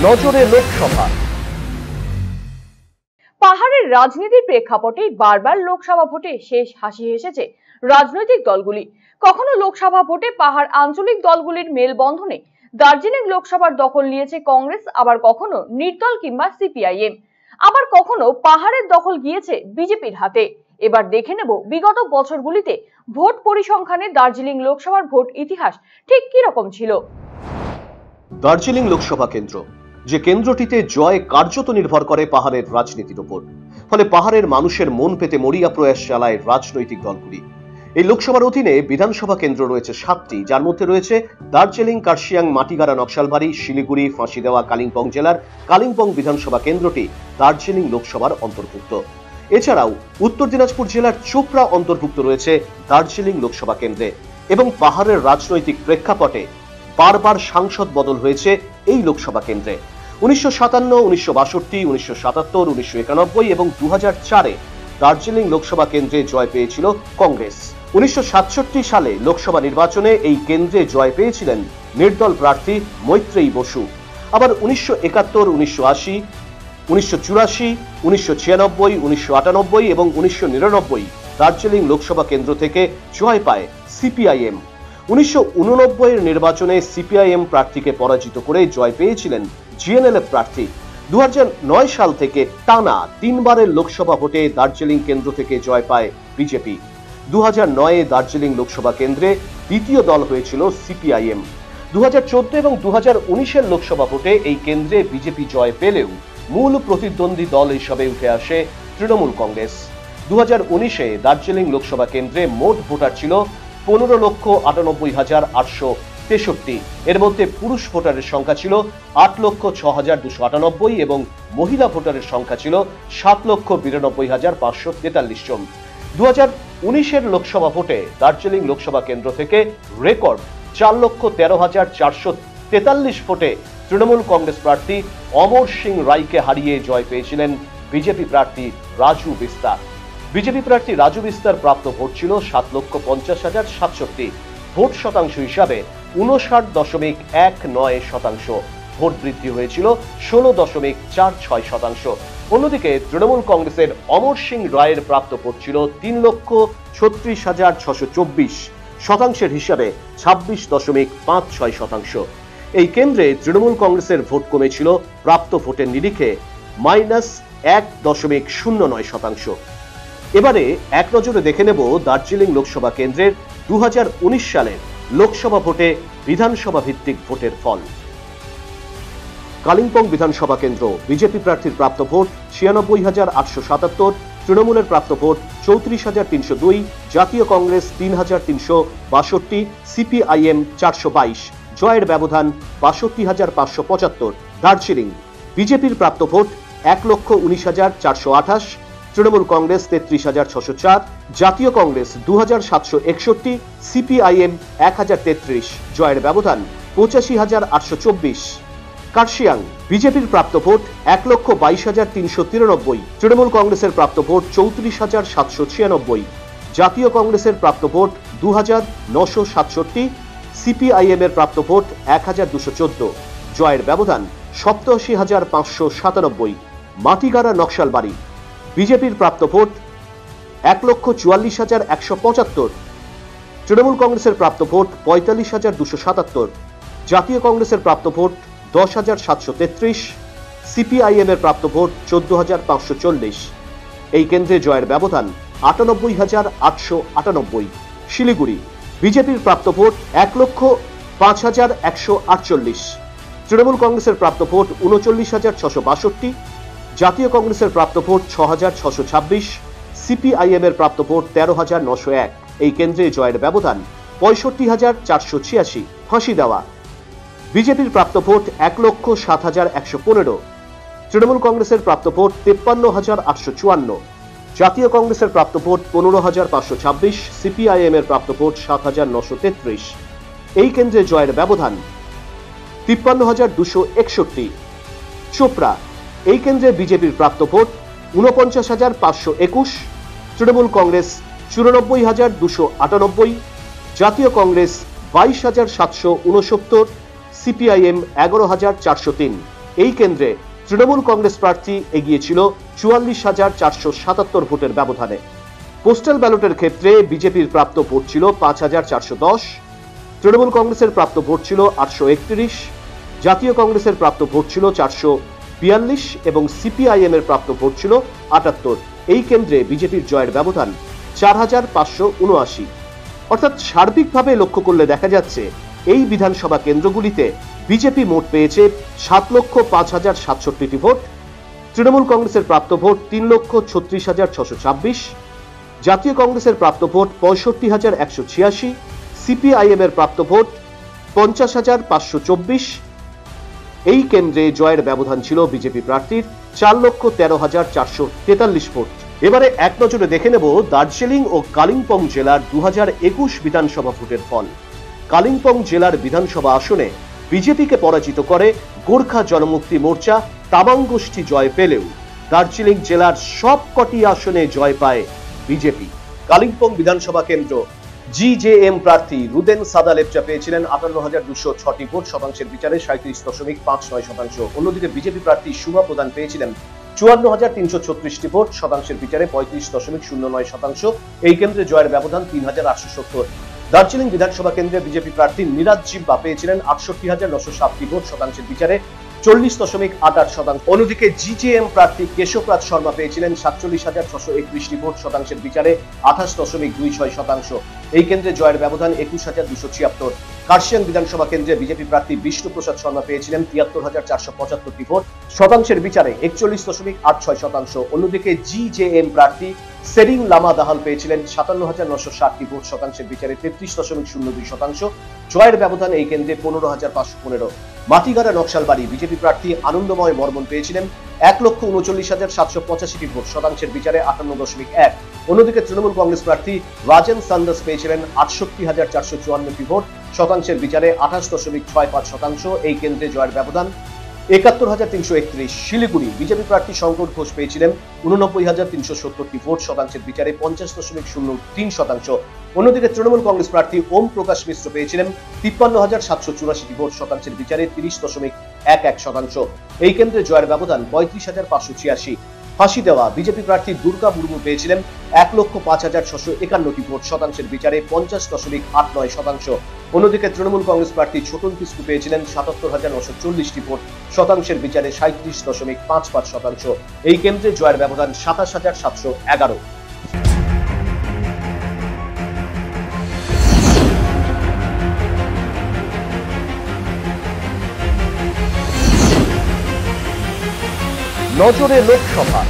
নজরে লোকসভা। পাহাড়ের রাজনীতির প্রেক্ষাপটে বারবার লোকসভা ভোটে শেষ হাসি হেসেছে রাজনৈতিক দলগুলি। কখনো লোকসভা ভোটে পাহাড় আঞ্চলিক দলগুলির মেলবন্ধনে দার্জিলিং লোকসভার দখল নিয়েছে কংগ্রেস, আবার কখনো নির্দল কিংবা সিপিআইএম, আবার কখনো পাহাড়ের দখল গিয়েছে বিজেপির হাতে। এবার দেখে নেব বিগত বছরগুলিতে ভোট পরিসংখ্যানে দার্জিলিং লোকসভার ভোট ইতিহাস ঠিক কি রকম ছিল। দার্জিলিং লোকসভা কেন্দ্র, যে কেন্দ্রটিতে জয় কার্যত নির্ভর করে পাহাড়ের রাজনীতির উপর, ফলে পাহাড়ের মানুষের মন পেতে মরিয়া প্রয়াস চালায় রাজনৈতিক দলগুলি। এই লোকসভার অধীনে বিধানসভা কেন্দ্র রয়েছে 7টি, যার মধ্যে রয়েছে দার্জিলিং, কার্শিয়াং, মাটিগাড়া, নকশালবাড়ি, শিলিগুড়ি, ফাঁসিদেওয়া, কালিম্পং জেলার কালিম্পং বিধানসভা কেন্দ্রটি দার্জিলিং লোকসভার অন্তর্ভুক্ত। এছাড়াও উত্তর দিনাজপুর জেলার চোপড়া অন্তর্ভুক্ত রয়েছে দার্জিলিং লোকসভা কেন্দ্রে। এবং পাহাড়ের রাজনৈতিক প্রেক্ষাপটে বারবার সাংসদ বদল হয়েছে এই লোকসভা কেন্দ্রে। 1957, 1962, 1977, 1991 এবং 2004-এ দার্জিলিং লোকসভা কেন্দ্রে জয় পেয়েছিল কংগ্রেস। 1967 সালে লোকসভা নির্বাচনে এই কেন্দ্রে জয় পেয়েছিলেন নির্দল প্রার্থী মৈত্রেয়ী বসু। আবার 1971, 1980, 1984, 1996, 1998 এবং 1999 দার্জিলিং লোকসভা কেন্দ্র থেকে জয় পায় সিপিআইএম। 1989-এর নির্বাচনে সিপিআইএম প্রার্থীকে পরাজিত করে জয় পেয়েছিলেন জিএনএলএফ প্রার্থী। 2009 সাল থেকে টানা 3বারের লোকসভা ভোটে দার্জিলিং কেন্দ্র থেকে জয় পায় বিজেপি। 2009-এ দার্জিলিং লোকসভা কেন্দ্রে দ্বিতীয় দল হয়েছিল সিপিআইএম। 2014 এবং 2019-এর লোকসভা ভোটে এই কেন্দ্রে বিজেপি জয় পেলেও মূল প্রতিদ্বন্দ্বী দল হিসেবে উঠে আসে তৃণমূল কংগ্রেস। 2019-এ দার্জিলিং লোকসভা কেন্দ্রে মোট ভোটার ছিল 15,98,863। এর মধ্যে পুরুষ ভোটারের সংখ্যা ছিল 8,06,298 এবং মহিলা ভোটারের সংখ্যা ছিল 7,92,543 জন। 2019-এর লোকসভা ভোটে দার্জিলিং লোকসভা কেন্দ্র থেকে রেকর্ড 4,13,443 ভোটে তৃণমূল কংগ্রেস প্রার্থী অমর সিং রায়কে হারিয়ে জয় পেয়েছিলেন বিজেপি প্রার্থী রাজু বিস্তার। বিজেপি প্রার্থী রাজু বিস্তার প্রাপ্ত ভোট ছিল 7,50,067। ভোট শতাংশ হিসাবে 59.19%। ভোট বৃদ্ধি হয়েছিল 16.46%। অন্যদিকে তৃণমূল কংগ্রেসের অমর সিং রায়ের প্রাপ্ত ভোট ছিল 3,36,624। শতাংশের হিসাবে 26.56%। এই কেন্দ্রে তৃণমূল কংগ্রেসের ভোট কমেছিল প্রাপ্ত ভোটের নিরিখে -1.09%। এবারে এক নজরে দেখে নেব দার্জিলিং লোকসভা কেন্দ্রের 2019 সালের লোকসভা ভোটে বিধানসভা ভিত্তিক ভোটের ফল। কালিম্পং বিধানসভা কেন্দ্র, বিজেপি প্রার্থীর প্রাপ্ত ভোট 96,877, তৃণমূলের প্রাপ্ত ভোট 34,302, জাতীয় কংগ্রেস 3,362, সিপিআইএম 422, জয়ের ব্যবধান 62,575। দার্জিলিং, বিজেপির প্রাপ্ত ভোট 1,19,428, তৃণমূল কংগ্রেস 33,604, জাতীয় কংগ্রেস 2,761, সিপিআইএম 1,033, জয়ের ব্যবধান 85,824। কার্শিয়াং, বিজেপির প্রাপ্ত ভোট 1,22,393, তৃণমূল কংগ্রেসের প্রাপ্ত ভোট 34,796, জাতীয় কংগ্রেসের প্রাপ্ত ভোট 2,967, সিপিআইএম এর প্রাপ্ত ভোট 1,214, জয়ের ব্যবধান 87,597। মাটিগাড়া, নকশালবাড়ি, বিজেপির প্রাপ্ত ভোট 1,44,175, তৃণমূল কংগ্রেসের প্রাপ্ত ভোট 45,277, জাতীয় কংগ্রেসের প্রাপ্ত ভোট 10,733, সিপিআইএম এর প্রাপ্ত ভোট 14,540। এই কেন্দ্রে জয়ের ব্যবধান 98,898। শিলিগুড়ি, বিজেপির প্রাপ্ত ভোট 1,05,148, তৃণমূল কংগ্রেসের প্রাপ্ত ভোট 39,662, জাতীয় কংগ্রেসের প্রাপ্ত ভোট 6,626, সিপিআইএম এর প্রাপ্ত ভোট 13,901। এই কেন্দ্রে জয়ের ব্যবধান 65,486। ফাঁসিদেওয়া, বিজেপির প্রাপ্ত ভোট 1,07,115, তৃণমূল কংগ্রেসের প্রাপ্ত ভোট 53,854, জাতীয় কংগ্রেসের প্রাপ্ত ভোট 15,526, সিপিআইএম এর প্রাপ্ত ভোট 7,933। এই কেন্দ্রে জয়ের ব্যবধান 53,261। চোপড়া, এই কেন্দ্রে বিজেপির প্রাপ্ত ভোট 49,521, তৃণমূল কংগ্রেস 94,298, জাতীয় কংগ্রেস 22,769, সিপিআইএম 11,403। এই কেন্দ্রে তৃণমূল কংগ্রেস প্রার্থী এগিয়ে ছিল 44,477 ভোটের ব্যবধানে। পোস্টাল ব্যালটের ক্ষেত্রে বিজেপির প্রাপ্ত ভোট ছিল 5,410, তৃণমূল কংগ্রেসের প্রাপ্ত ভোট ছিল 831, জাতীয় কংগ্রেসের প্রাপ্ত ভোট ছিল 442 এবং সিপিআইএম এর প্রাপ্ত ভোট ছিল 78। এই কেন্দ্রে বিজেপির জয়ের ব্যবধান 4,579। অর্থাৎ সার্বিকভাবে লক্ষ্য করলে দেখা যাচ্ছে এই বিধানসভা কেন্দ্রগুলিতে বিজেপি মোট পেয়েছে 7,05,067টি ভোট, তৃণমূল কংগ্রেসের প্রাপ্ত ভোট 3,36,626, জাতীয় কংগ্রেসের প্রাপ্ত ভোট 65,186, সিপিআইএম এর প্রাপ্ত ভোট 50,524। এই কেন্দ্রে জয়ের ব্যবধান ছিল বিজেপি প্রার্থীর 4,13,443 ভোট। এবারে এক নজরে দেখে নেব দার্জিলিং ও কালিম্পং জেলার 2021 বিধানসভা ভোটের ফল। কালিম্পং জেলার বিধানসভা আসনে বিজেপিকে পরাজিত করে গোর্খা জনমুক্তি মোর্চা তামাং গোষ্ঠী জয় পেলেও দার্জিলিং জেলার সবকটি আসনে জয় পায় বিজেপি। কালিম্পং বিধানসভা কেন্দ্র জিজেএম প্রার্থী রুদেন সাদা লেপচা পেয়েছিলেন 58,206টি ভোট, শতাংশের বিচারে 37.59%। অন্যদিকে বিজেপি প্রার্থী শুভা প্রধান পেয়েছিলেন 54,336টি ভোট, শতাংশের বিচারে 35.09%। এই কেন্দ্রে জয়ের ব্যবধান 3,870। দার্জিলিং বিধানসভা কেন্দ্রে বিজেপি প্রার্থী নিরাজ জিব্বা পেয়েছিলেন 68,907টি ভোট, শতাংশের বিচারে 40.88%। অন্যদিকে জিজেএম প্রার্থী কেশবরাজ শর্মা পেয়েছিলেন 47,631টি ভোট, শতাংশের বিচারে 28.26%। এই কেন্দ্রে জয়ের ব্যবধান 21,276। কার্শিয়াং বিধানসভা কেন্দ্রে বিজেপি প্রার্থী বিষ্ণুপ্রসাদ শর্মা পেয়েছিলেন 73,475টি ভোট, শতাংশের বিচারে 41.86%। অন্যদিকে জিজেএম প্রার্থী সেরিং লামা দাহাল পেয়েছিলেন 57,960টি ভোট, শতাংশের বিচারে 33.02%। জয়ের ব্যবধান এই কেন্দ্রে 15,515। মাটিগাড়া নকশালবাড়ি বিজেপি প্রার্থী আনন্দময় বর্মন পেয়েছিলেন 1,39,785টি ভোট, শতাংশের বিচারে 58.1। অন্যদিকে তৃণমূল কংগ্রেস প্রার্থী রাজেন সান্দাস পেয়েছিলেন 68,454টি ভোট, শতাংশের বিচারে 28.65%। এই কেন্দ্রে জয়ের ব্যবধান 71,331। শিলিগুড়ি বিজেপি প্রার্থী শঙ্কর ঘোষ পেয়েছিলেন 89,370টি ভোট, শতাংশের বিচারে 50.03%। অন্যদিকে তৃণমূল কংগ্রেস প্রার্থী ওম প্রকাশ মিশ্র পেয়েছিলেন 53,784টি ভোট, শতাংশের বিচারে 30.11%। এই কেন্দ্রে জয়ের ব্যবধান 35,586। ফাঁসি দেওয়া বিজেপি প্রার্থী দুর্গা মুর্মু পেয়েছিলেন 1,05,651টি ভোট, শতাংশের বিচারে 50.89%। অন্যদিকে তৃণমূল কংগ্রেস প্রার্থী ছোটন কিস্কু পেয়েছিলেন 77,940টি ভোট, শতাংশের বিচারে 37.55%। এই কেন্দ্রে জয়ের ব্যবধান 27,711। নজরে লোকসভা।